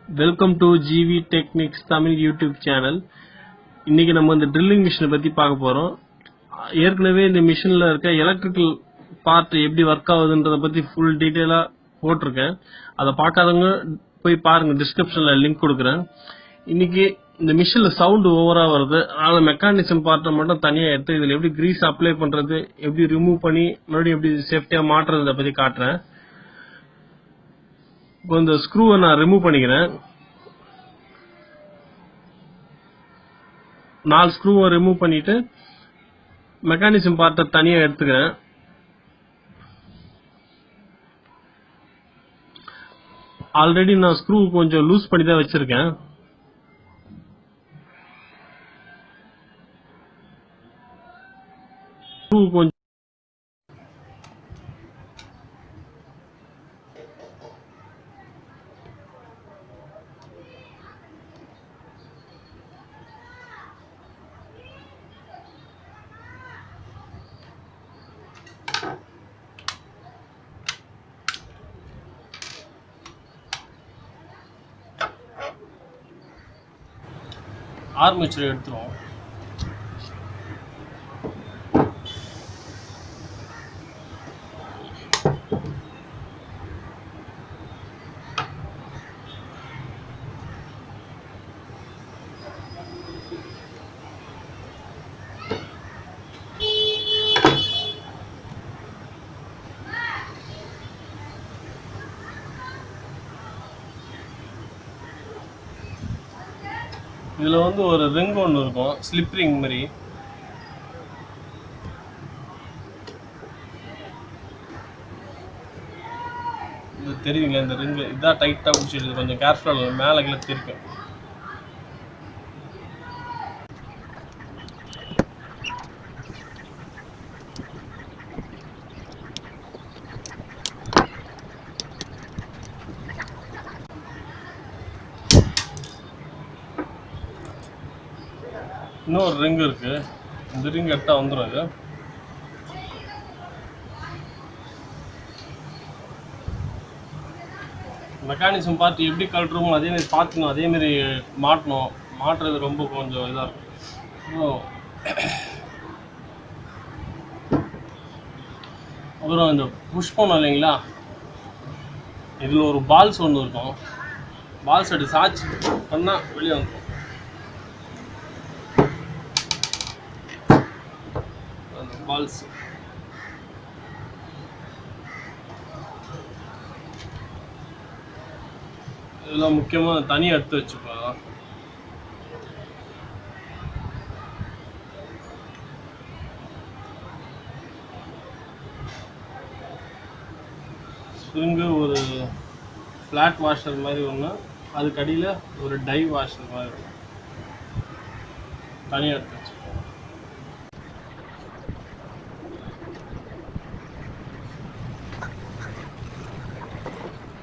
Welcome to GV techniques Tamil YouTube channel. இன்னைக்கு நம்ம இந்த ட்ரில்லிங் மிஷினை பத்தி பார்க்க போறோம். ஏற்கனவே இந்த மிஷின்ல இருக்க எலக்ட்ரிக்கல் பார்ட் எப்படி ஒர்க் ஆகுதுன்றத பத்தி ஃபுல் டீடைலா போட்டிருக்கேன். அதை பார்க்காதவங்க போய் பாருங்க, டிஸ்கிரிப்ஷன்ல லிங்க் கொடுக்குறேன். இன்னைக்கு இந்த மிஷின்ல சவுண்ட் ஓவரா வருது, அதனால மெக்கானிசம் பார்ட்டை மட்டும் தனியா எடுத்து இதுல எப்படி கிரீஸ் அப்ளை பண்றது, எப்படி ரிமூவ் பண்ணி மறுபடியும் எப்படி சேஃப்டியா மாற்றுறத பத்தி காட்டுறேன். இப்போ இந்த ஸ்க்ரூவை நான் ரிமூவ் பண்ணிக்கிறேன். 4 ஸ்க்ரூவை ரிமூவ் பண்ணிட்டு மெக்கானிசம் பார்ட்டை தனியா எடுத்துக்கிறேன். ஆல்ரெடி நான் ஸ்க்ரூ கொஞ்சம் லூஸ் பண்ணி தான் வச்சிருக்கேன். ஸ்க்ரூ கொஞ்சம் ஆர்மேச்சர் எடுத்துருவோம். இதுல வந்து ஒரு ரிங் ஒன்று இருக்கும், ஸ்லிப் ரிங் மாதிரி. இது தெரியுங்களா, இந்த ரிங் இதான் டைட்டா பிடிச்சிருக்கு. கொஞ்சம் கேர்ஃபுல்லா மேலே கீழே இருக்கு. இன்னொரு ரிங் இருக்கு, இந்த ரிங் எடுத்தா வந்துடும். இது மெக்கானிசம் பார்த்து எப்படி கழட்டுறோமோ அதே மாதிரி பார்த்துக்கணும், அதே மாதிரி மாட்டணும். மாட்டுறது ரொம்ப கொஞ்சம் இதாக இருக்கும். அப்புறம் இந்த புஷ் பண்ணோம் இல்லைங்களா, இதில் ஒரு பால்ஸ் ஒன்று இருக்கும். பால்ஸ் அடி சாய்ச்சி பண்ணால் வெளியே வந்துடும். பால்ஸ் இதெல்லாம் முக்கியமாக தனியாக எடுத்து வச்சுக்கலாம். ஸ்ப்ரிங்கு ஒரு ஃப்ளாட் வாஷர் மாதிரி ஒன்று, அதுக்கு அடியில் ஒரு டை வாஷர் மாதிரி ஒன்று தனியாக எடுத்து வச்சுக்கலாம்.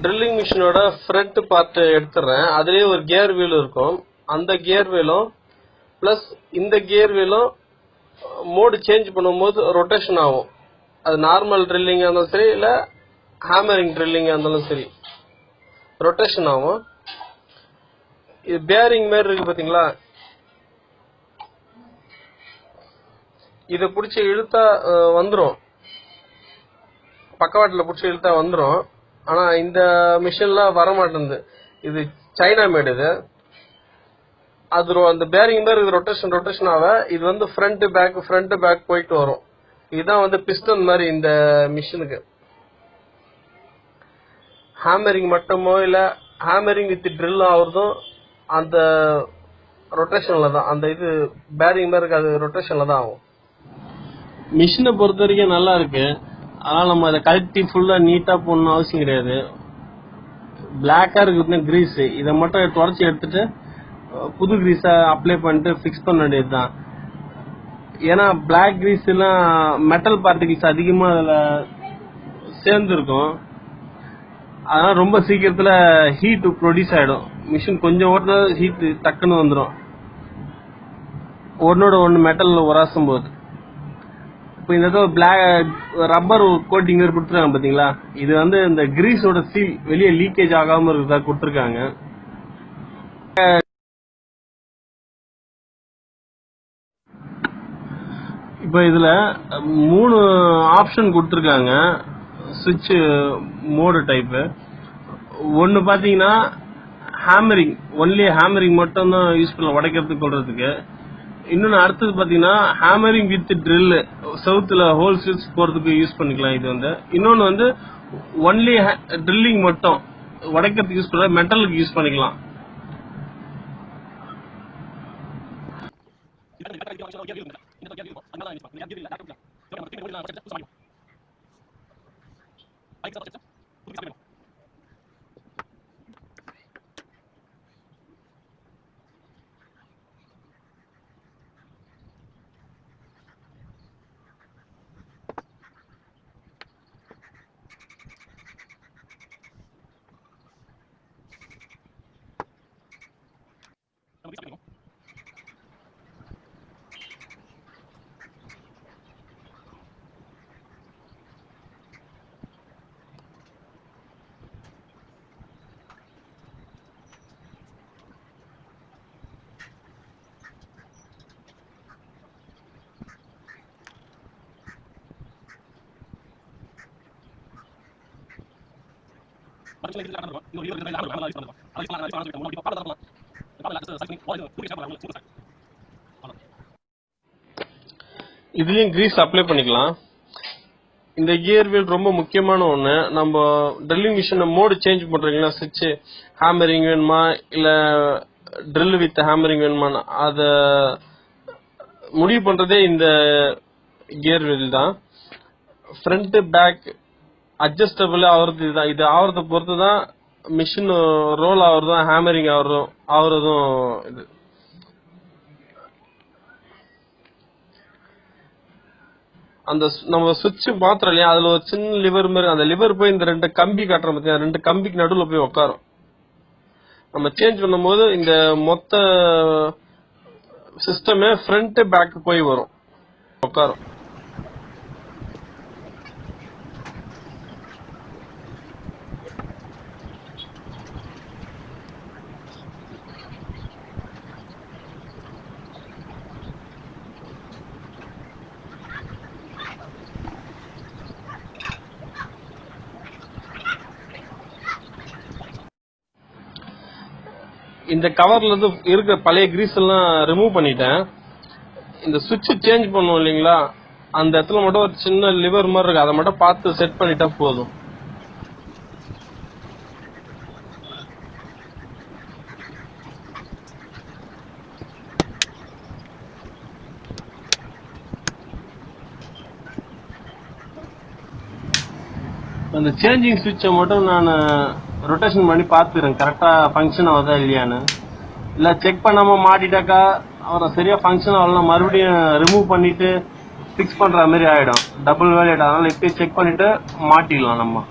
ட்ரில்லிங் மிஷினோட ஃப்ரண்ட் பார்ட் எடுத்துறேன். அதுலேயே ஒரு கியர் வீல் இருக்கும். அந்த கியர் வீலும் பிளஸ் இந்த கியர் வீலும் மோடு சேஞ்ச் பண்ணும்போது ரொட்டேஷன் ஆகும். அது நார்மல் ட்ரில்லிங்காக இருந்தாலும் சரி, இல்லை ஹேமரிங் ட்ரில்லிங்காக இருந்தாலும் சரி, ரொட்டேஷன் ஆகும். இது பேரிங் மாதிரி இருக்கு பார்த்தீங்களா, இதை பிடிச்சி இழுத்தா வந்துடும், பக்கவாட்டில் பிடிச்சி இழுத்தா வந்துடும். ஆனா இந்த மிஷின்ல வர மாட்டேங்குது. இது சைனா மேட். இது அது அந்த பேரிங் மாதிரி ரொட்டேஷன் ஆக இது வந்து ஃப்ரண்ட் பேக் போயிட்டு வரும். இதுதான் வந்து பிஸ்டன் மாதிரி இந்த மிஷினுக்கு. ஹேமரிங் மட்டுமோ இல்ல ஹேமரிங் வித் ட்ரில் ஆகுறதும் அந்த ரொட்டேஷன்ல தான், அந்த இது பேரிங் மாதிரி இருக்கு, அது ரொட்டேஷன்ல தான் ஆகும். மிஷினை பொறுத்த வரைக்கும் நல்லா இருக்கு. அதனால நம்ம அதை கழட்டி ஃபுல்லா நீட்டா போடணும் அவசியம் கிடையாது. பிளாக்கா இருக்கு கிரீஸ், இதை மட்டும் தொடச்சி எடுத்துட்டு புது கிரீஸை அப்ளை பண்ணிட்டு ஃபிக்ஸ் பண்ண வேண்டியதுதான். ஏன்னா பிளாக் கிரீஸ் எல்லாம் மெட்டல் பார்ட்டிகிள்ஸ் அதிகமா அதுல சேர்ந்து இருக்கும். அதனால ரொம்ப சீக்கிரத்துல ஹீட் ப்ரொடியூஸ் ஆயிடும். மிஷின் கொஞ்சம் ஓட்டினா ஹீட் டக்குன்னு வந்துடும், ஒன்னோட ஒன்று மெட்டல் உராசும் போது. இப்போ இந்த பிளாக் ரப்பர் கோட்டிங் கொடுத்துருக்காங்க பாத்தீங்களா, இது வந்து இந்த கிரீஸோட சீல் வெளியே லீக்கேஜ் ஆகாம இருக்கிறதா கொடுத்துருக்காங்க. இப்போ இதுல 3 ஆப்ஷன் கொடுத்துருக்காங்க சுவிட்ச் மோடு டைப்பு. ஒன்று பார்த்தீங்கன்னா ஹேமரிங், ஒன்லி ஹேமரிங் மட்டும் தான் யூஸ் பண்ணலாம் உடைக்கிறதுக்கு கொள்றதுக்கு. இன்னொன்று அடுத்தது பார்த்தீங்கன்னா ஹேமரிங் வித் ட்ரில், சவுத்தில் ஹோல் ஸ்விட்ச் போகிறதுக்கு யூஸ் பண்ணிக்கலாம் இது வந்து. இன்னொன்று வந்து ஒன்லி ட்ரில்லிங் மட்டும் உடைக்கிறதுக்கு யூஸ் பண்ணலாம், மெட்டலுக்கு யூஸ் பண்ணிக்கலாம். இதுலயும் கிரீஸ் அப்ளை பண்ணிக்கலாம். இந்த கியர் வீல் ரொம்ப முக்கியமான ஒண்ணு. நம்ம ட்ரில்லிங் மிஷின் மோடு சேஞ்ச் பண்றீங்களா, சுவிட்ச் ஹேமரிங் வேணுமா இல்ல ட்ரில் வித் ஹேமரிங் வேணுமா, அத முடிவு பண்றதே இந்த கியர் வீல் தான். ஃப்ரண்ட் பேக் அட்ஜஸ்டபிள் ஆகுறது இதுதான். இது ஆகிறத பொறுத்து தான் மிஷின் ரோல் ஆகுறதும் ஹேமரிங் ஆகுறதும் இது. அந்த நம்ம சுவிட்ச் பாத்திரம் இல்லையா, அதுல ஒரு சின்ன லிவர் மாதிரி, அந்த லிவர் போய் இந்த 2 கம்பி காட்டுற பார்த்தீங்கன்னா 2 கம்பிக்கு நடுவில் போய் உட்காரும். நம்ம சேஞ்ச் பண்ணும் போது இந்த மொத்த சிஸ்டமே ஃப்ரண்ட் பேக் போய் வரும், உட்காரும். இந்த கவர்ல இருந்து இருக்கிற பழைய கிரீஸ் எல்லாம் ரிமூவ் பண்ணிட்டேன். இந்த சுவிட்ச் சேஞ்ச் பண்ணுவோம் இல்லைங்களா, அந்த இடத்துல மட்டும் ஒரு சின்ன லிவர் மாதிரி இருக்கு, அதை மட்டும் பார்த்து செட் பண்ணிட்டா போதும். அந்த சேஞ்சிங் சுவிட்சை மட்டும் நான் ரொட்டேஷன் பண்ணி பார்த்துக்கிறேன் கரெக்டா ஃபங்க்ஷன் ஆகுதா இல்லையான்னு. இல்லை செக் பண்ணாம மாட்டிட்டாக்கா அவரை சரியா ஃபங்க்ஷன் ஆகலாம், மறுபடியும் ரிமூவ் பண்ணிட்டு ஃபிக்ஸ் பண்ற மாதிரி ஆயிடும், டபுள் வேலைட். அதனால இப்பயே செக் பண்ணிட்டு மாட்டிடலாம் நம்ம.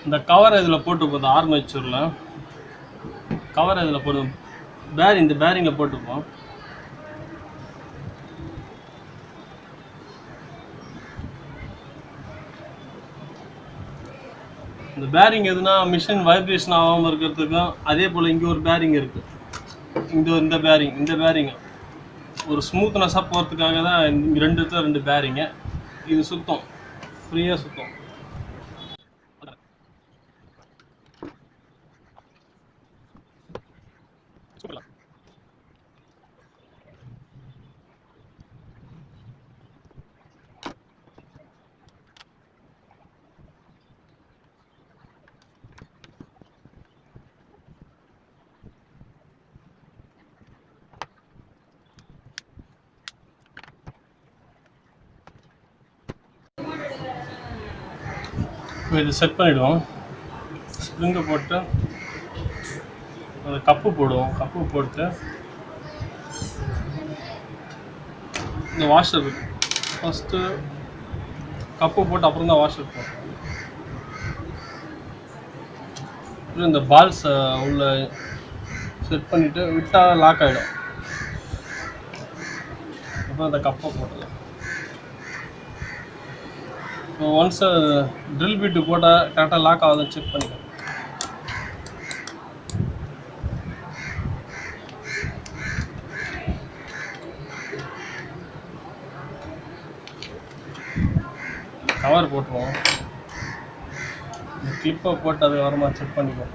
இந்த கவர் இதில் போட்டு போதும், ஆர்மேச்சூரில் கவர் இதில் போடும், இந்த பேரிங்கில் போட்டுப்போம். இந்த பேரிங் எதுனா மிஷின் வைப்ரேஷன் ஆகாமல் இருக்கிறதுக்கும், அதே போல் இங்கே ஒரு பேரிங் இருக்குது, இந்த பேரிங் ஒரு ஸ்மூத்னஸாக போகிறதுக்காக தான் இங்கே 2 இடத்துல 2 பேரிங்கு. இது சுத்தம், ஃப்ரீயாக சுத்தம். இது செட் பண்ணிவிடுவோம். ஸ்ப்ரிங்கை போட்டு அந்த கப்பு போடுவோம். கப்பு போட்டு இந்த வாஷர் ஃபஸ்ட்டு கப்பு போட்டு அப்புறம் தான் வாஷர் போடுறோம். இந்த பால்ஸ் உள்ள செட் பண்ணிவிட்டு விட்டால் லாக் ஆகிடும். அப்புறம் அந்த கப்பை போடலாம். இப்போ ஒன்ஸ் ட்ரில் பீட்டு போட்டால் கரெக்டாக லாக் ஆகுதுன்னு செக் பண்ணிக்கலாம். கவர் போட்டுருவோம். இந்த கிளிப்பை போட்டு அது வரமா செக் பண்ணிக்குவோம்.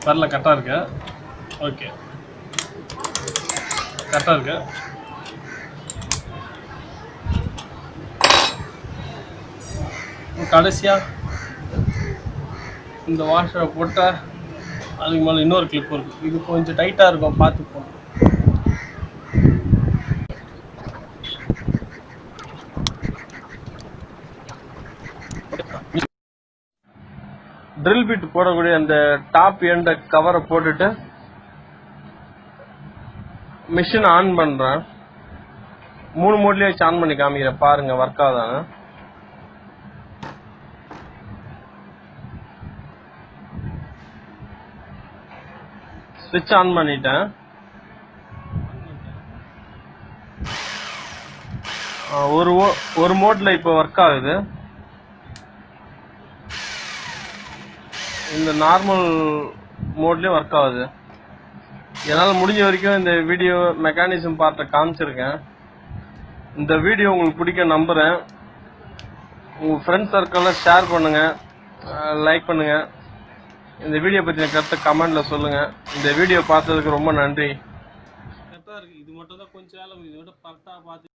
வரல கரெக்டாக இருக்கு. ஓகே கரெக்டாக இருக்கு. கடைசியாக இந்த வாஷரை போட்டால் அதுக்கு மேலே இன்னொரு கிளிப் இருக்குது. இது கொஞ்சம் டைட்டாக இருக்கும், பார்த்து போகணும். ட்ரில் பீட் போடக்கூடிய அந்த டாப் எண்ட் கவரை போட்டுட்டு மிஷின் ஆன் பண்றேன். 3 மோட்லயே வச்சு ஆன் பண்ணி காமிக்கிறேன், பாருங்க ஒர்க் ஆகுதான்னு. ஸ்விட்ச் ஆன் பண்ணிட்டேன். ஒரு மோட்ல இப்போ ஒர்க் ஆகுது. இந்த நார்மல் மோட்லயும் ஒர்க் ஆகுது. என்னால் முடிஞ்ச வரைக்கும் இந்த வீடியோ மெக்கானிசம் பார்ட்டை காமிச்சிருக்கேன். இந்த வீடியோ உங்களுக்கு பிடிக்க நம்புறேன். உங்க ஃப்ரெண்ட்ஸ் சர்க்கிளில் ஷேர் பண்ணுங்க, லைக் பண்ணுங்க. இந்த வீடியோ பற்றின கருத்தை கமெண்ட்ல சொல்லுங்க. இந்த வீடியோ பார்த்ததுக்கு ரொம்ப நன்றி. கரெக்டாக இருக்கு. இது மட்டும் தான் கொஞ்சம் இதோட கரெக்டாக பார்த்து